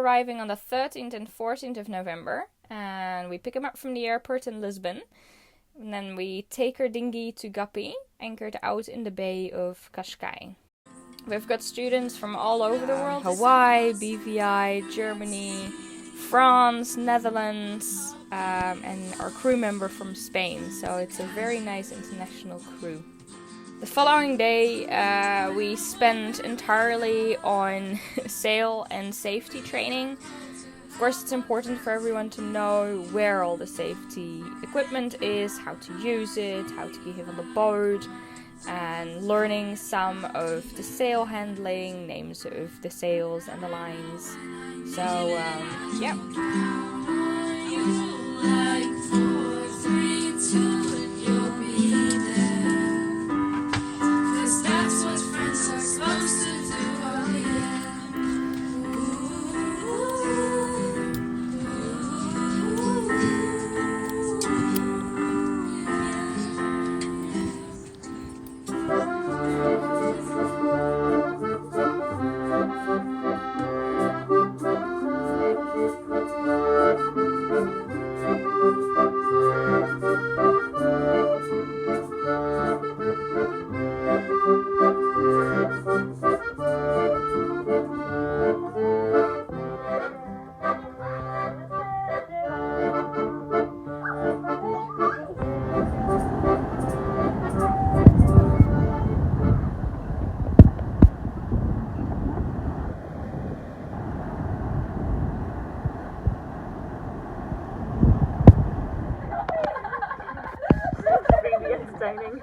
arriving on the 13th and 14th of November, and we pick him up from the airport in Lisbon. And then we take our dinghy to Guppy, anchored out in the bay of Cascais. We've got students from all over the world. Hawaii, BVI, Germany, France, Netherlands, and our crew member from Spain. So it's a very nice international crew. The following day we spent entirely on sail and safety training. Of course, it's important for everyone to know where all the safety equipment is, how to use it, how to behave on the boat, and learning some of the sail handling, names of the sails and the lines. So, yeah. Entertaining.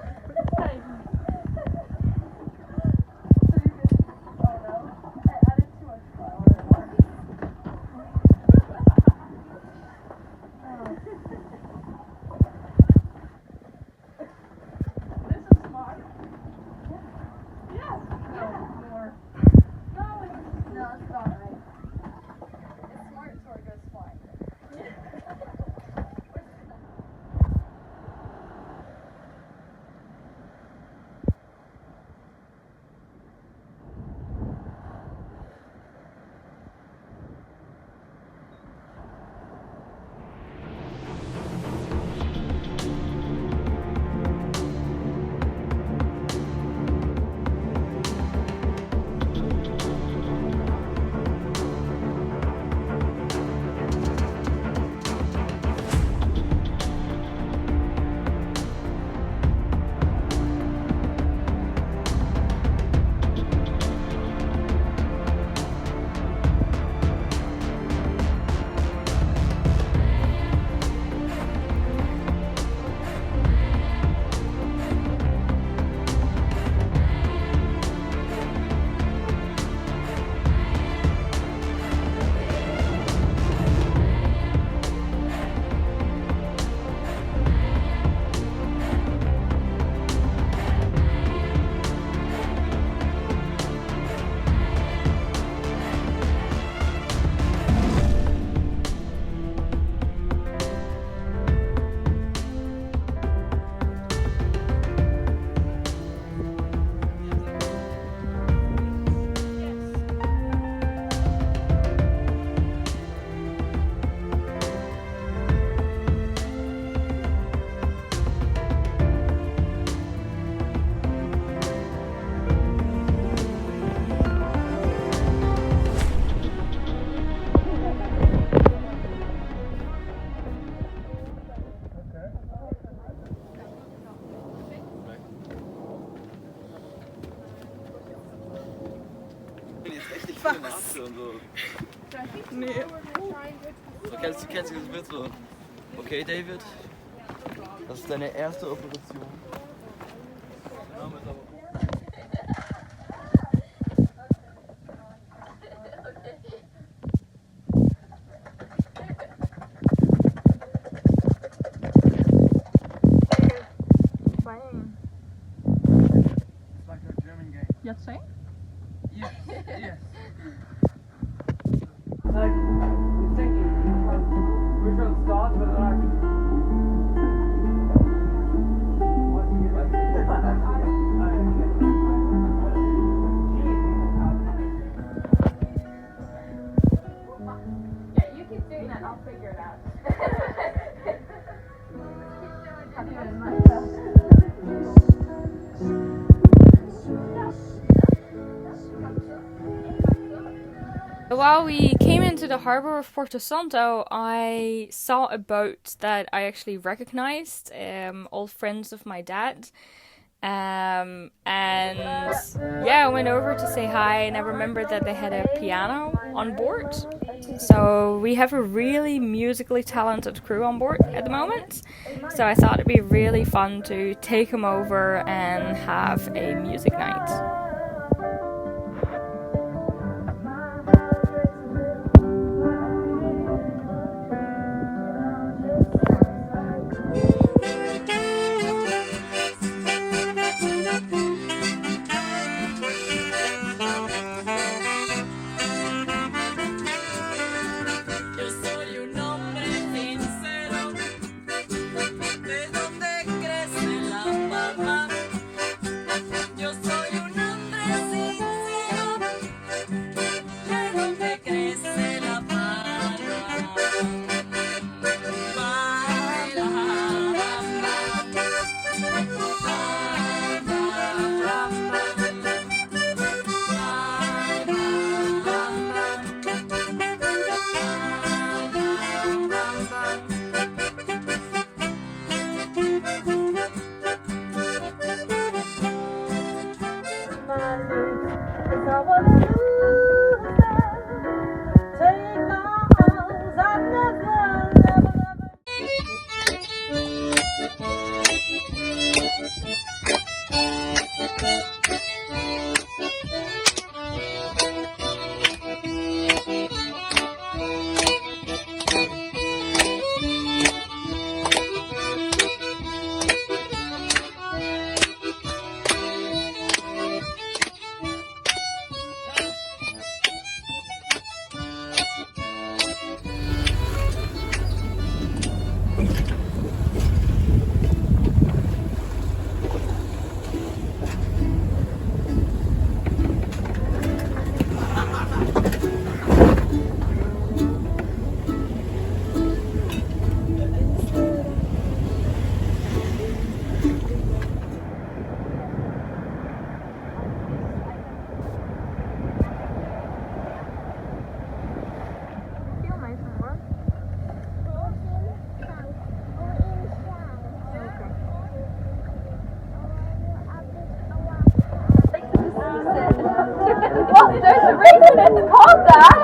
Was? Und so. Nee. So, kennst du das Bild so? Okay, David, das ist deine erste Operation. Yes, say? Yes, yes. Like, I'm thinking, which one starts, but like, I'll figure it out. While we came into the harbor of Porto Santo, I saw a boat that I actually recognized, old friends of my dad. And yeah, I went over to say hi, and I remembered that they had a piano on board. So we have a really musically talented crew on board at the moment. So I thought it'd be really fun to take them over and have a music night. There's a reason it's called that.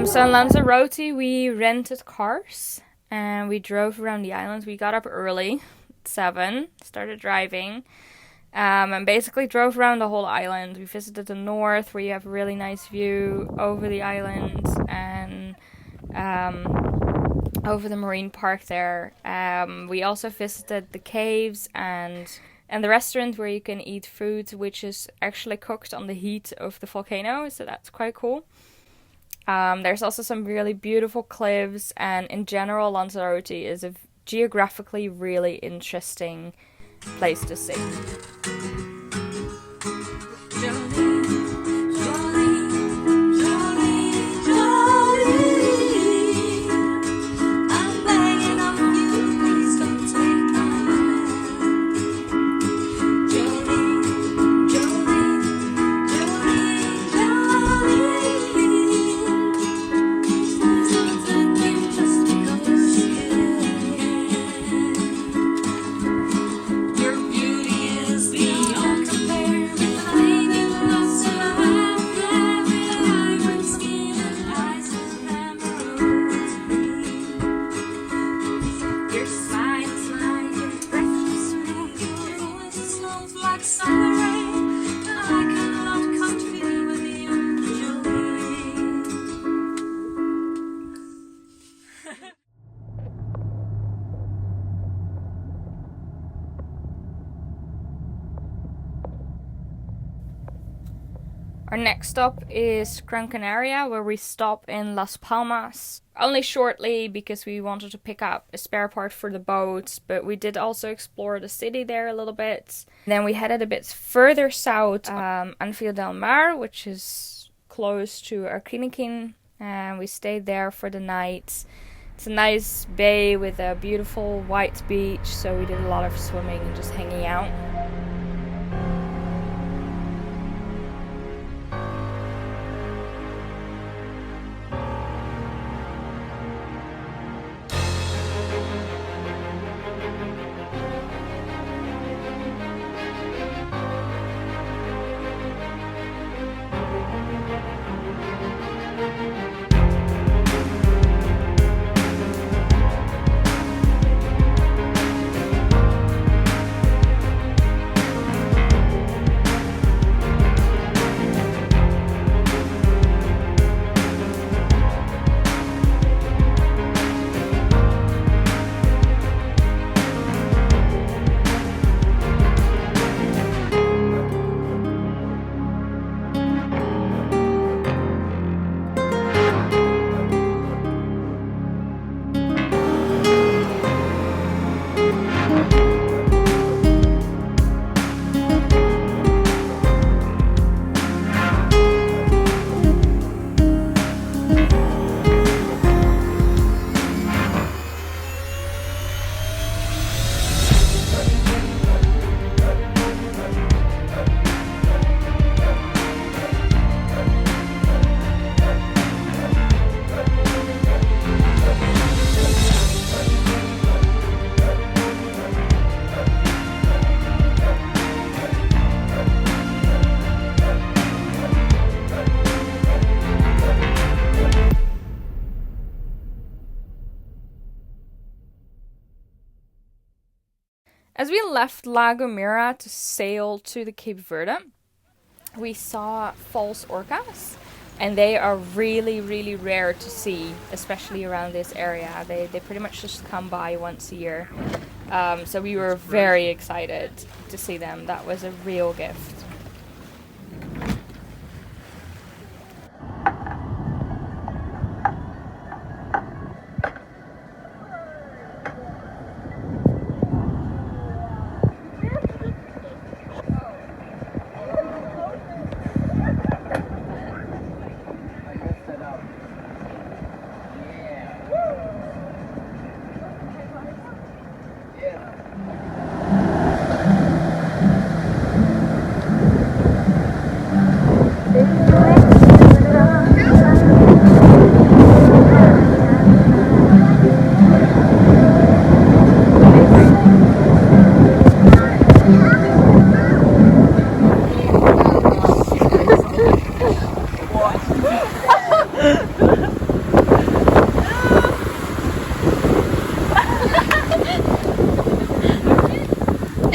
So in Lanzarote we rented cars and we drove around the island. We got up early, 7, started driving, and basically drove around the whole island. We visited the north where you have a really nice view over the island and over the marine park there. We also visited the caves and the restaurant where you can eat food which is actually cooked on the heat of the volcano, so that's quite cool. There's also some really beautiful cliffs, and in general Lanzarote is a geographically really interesting place to see. Your beauty is beyond compare with the Our next stop is Gran Canaria, where we stop in Las Palmas. Only shortly because we wanted to pick up a spare part for the boat, but we did also explore the city there a little bit. Then we headed a bit further south, Anfio del Mar, which is close to Arquiniquin, and we stayed there for the night. It's a nice bay with a beautiful white beach, so we did a lot of swimming and just hanging out. As we left La Gomera to sail to the Cape Verde, we saw false orcas, and they are really, really rare to see, especially around this area. They pretty much just come by once a year. So we were very excited to see them. That was a real gift.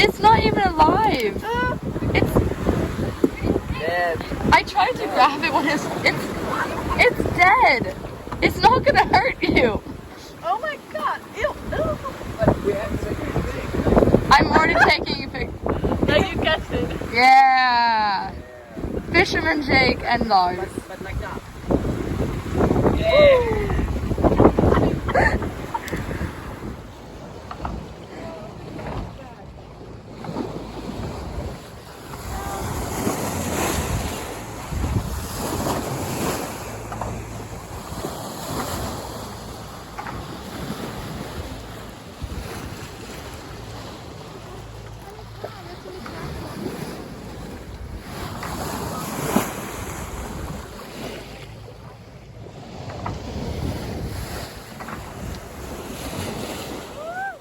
It's not even alive. It's dead. I tried to grab it when it's dead. It's not gonna hurt you. Oh my god! Ew! I'm already taking a pic. Now you catch it. Yeah. Fisherman Jake and Lars. But like that. Yeah.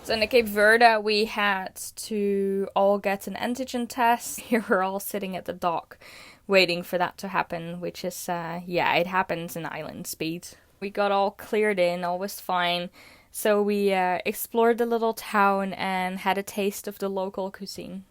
So in the Cape Verde, we had to all get an antigen test. Here we're all sitting at the dock waiting for that to happen, which is, it happens in island speed. We got all cleared in, all was fine. So we explored the little town and had a taste of the local cuisine.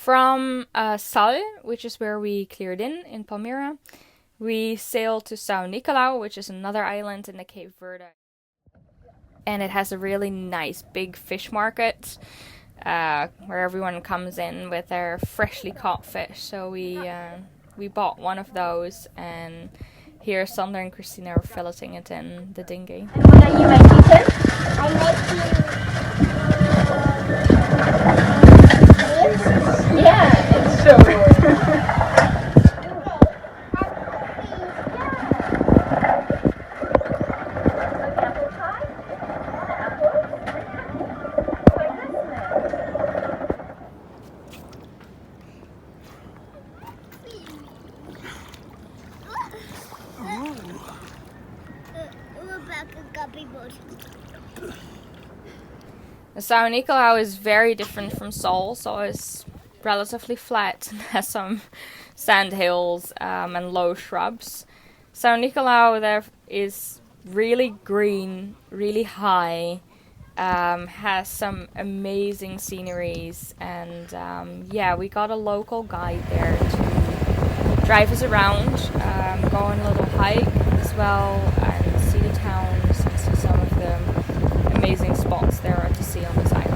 From Sal, which is where we cleared in Palmyra, we sailed to São Nicolau, which is another island in the Cape Verde. And it has a really nice big fish market where everyone comes in with their freshly caught fish. So we bought one of those, and here Sander and Cristina are filleting it in the dinghy. And what are you making? I'm making... Yeah, it's so good. São Nicolau is very different from Sol. Sol is relatively flat and has some sand hills and low shrubs. São Nicolau there is really green, really high, has some amazing sceneries, and yeah, we got a local guide there to drive us around, go on a little hike as well, and see the towns and see some of the amazing spots there are to see on this island.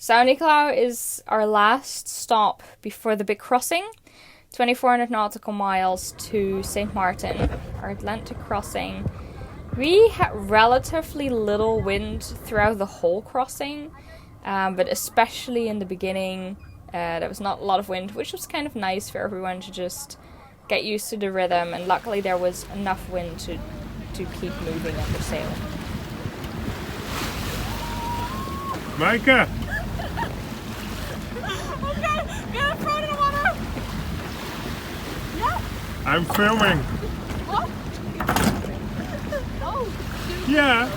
São Nicolau is our last stop before the big crossing, 2,400 nautical miles to St.Martin, our Atlantic crossing. We had relatively little wind throughout the whole crossing, but especially in the beginning, there was not a lot of wind, which was kind of nice for everyone to just get used to the rhythm, and luckily there was enough wind to keep moving under sail. Micah! I'm filming. What? Oh. Yeah.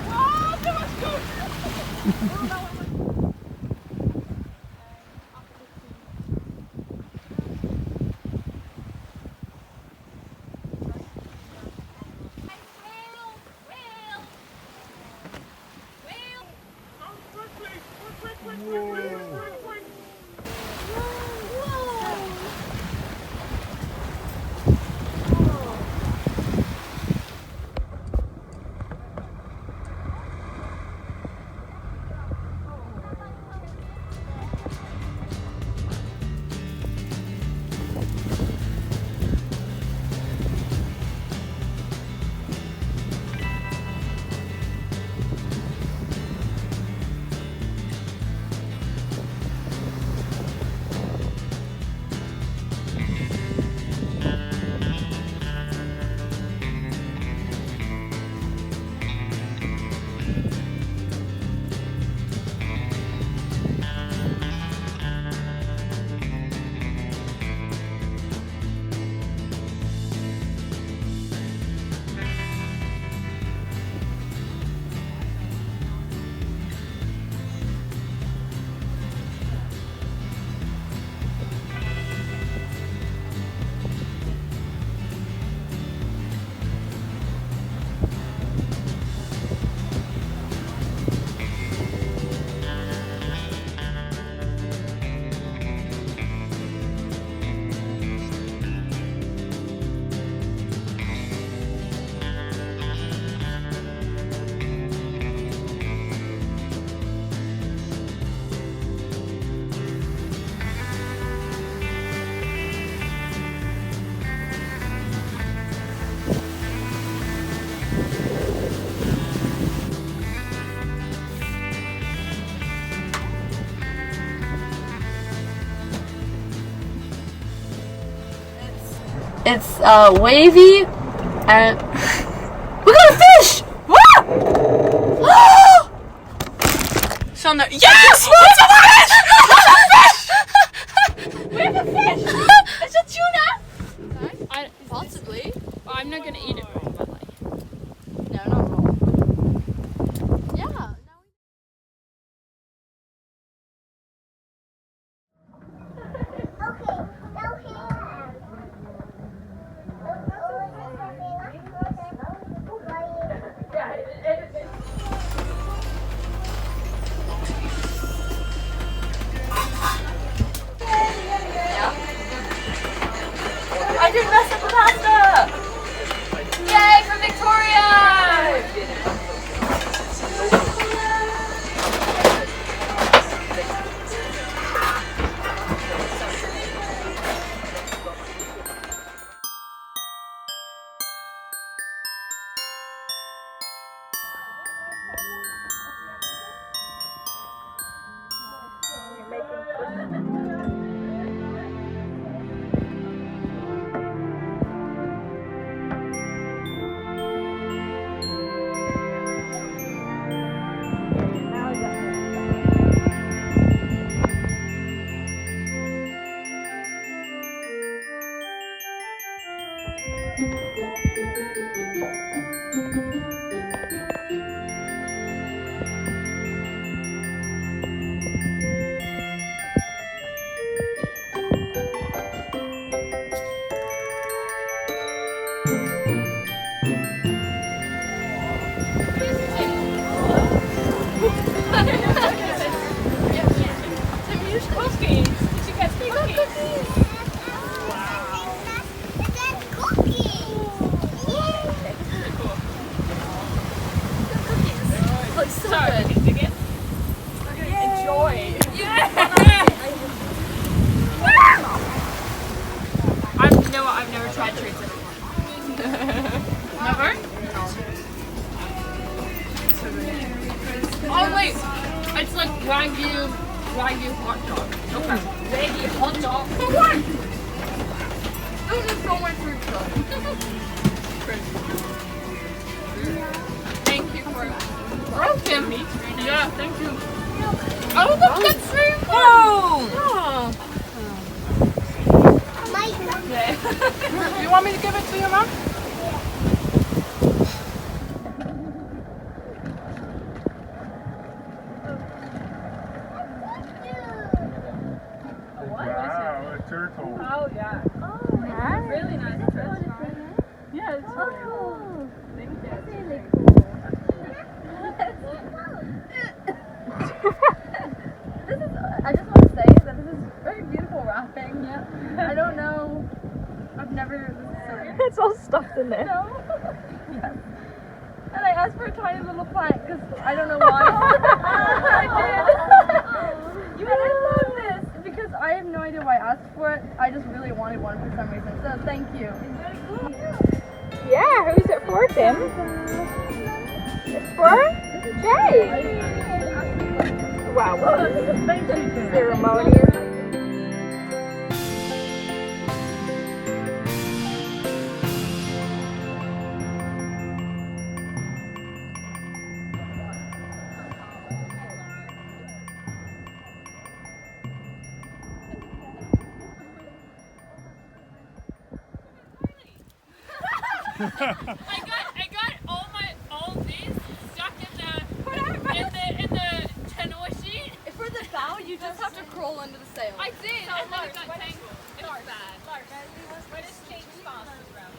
Oh, that was good. It's wavy and we got a fish! Ah! Sander. Yes! What's a fish? We have a fish! It's a tuna! Possibly. Well, I'm not gonna eat it raw, but like. No, not raw. Yeah. I didn't mess up the pasta! Yay for Victoria! I've never tried treats before. Never? Oh wait, it's like Wagyu hot dog. Okay. Wagyu hot dog. For what? Those are so much fruit stuff. Thank you for broken meat. Yeah, thank you. Oh, look, that's very cool. Oh. You want me to give it to your mom? Wow, a turtle. Oh yeah. Oh, nice. Really nice. Yeah, it's really cool. Thank you. That's really cool. I just want to say that this is very beautiful wrapping. Yeah. I don't know. I've never. It's all stuffed in there. No. Yes. And I asked for a tiny little plant because I don't know why. I did. And I love this because I have no idea why I asked for it. I just really wanted one for some reason. So thank you. Yeah, who's it for, Tim? It's for Jay. Wow, ceremonious. I got all these stuck in the canoe sheet. For the bow, you just have to crawl under the sail. I did, and then it got tangled. It was bad. But it's changed fast around.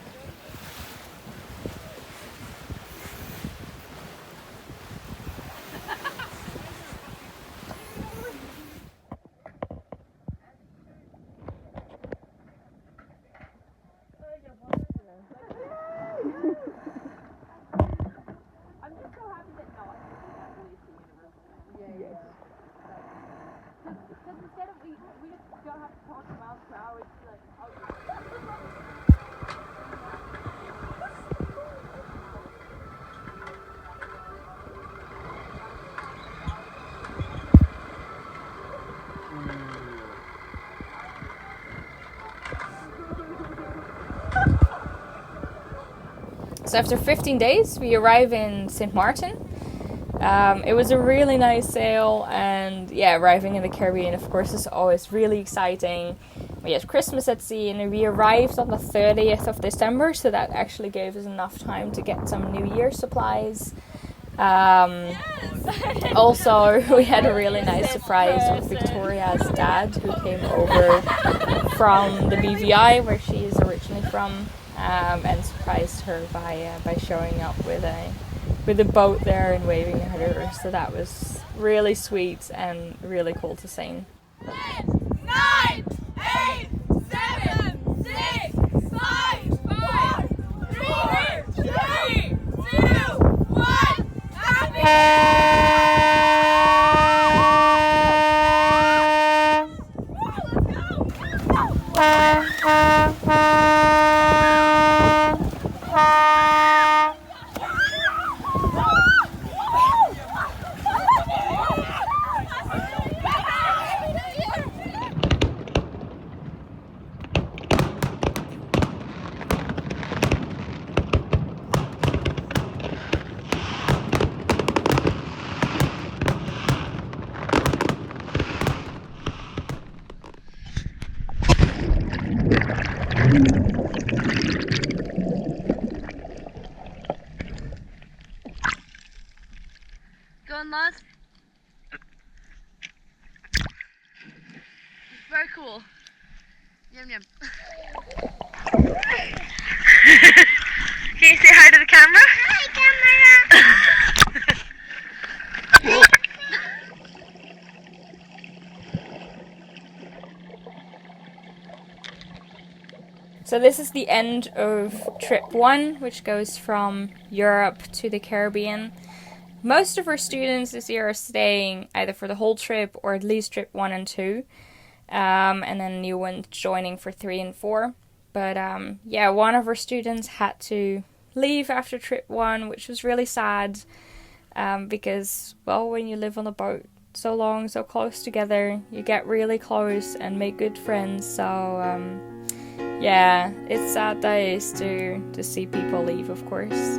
So after 15 days, we arrive in St.Martin. It was a really nice sail, and yeah, arriving in the Caribbean, of course, is always really exciting. We had Christmas at sea, and we arrived on the 30th of December, so that actually gave us enough time to get some New Year supplies. Also, we had a really nice surprise with Victoria's dad, who came over from the BVI, where she is originally from, and surprised her by showing up with a boat there and waving at her. So that was really sweet and really cool to see. 10, 9, 8, 7, 6, 5, 4, 3, 2, 1, happy! Go on, lads. Very cool. Yum yum. Can you say hi to the camera? Hi, camera! So this is the end of trip 1, which goes from Europe to the Caribbean. Most of our students this year are staying either for the whole trip or at least trip 1 and 2. And then new ones joining for 3 and 4. But yeah, one of our students had to leave after trip 1, which was really sad. Because, well, when you live on a boat so long, so close together, you get really close and make good friends. So yeah, it's sad days to see people leave, of course.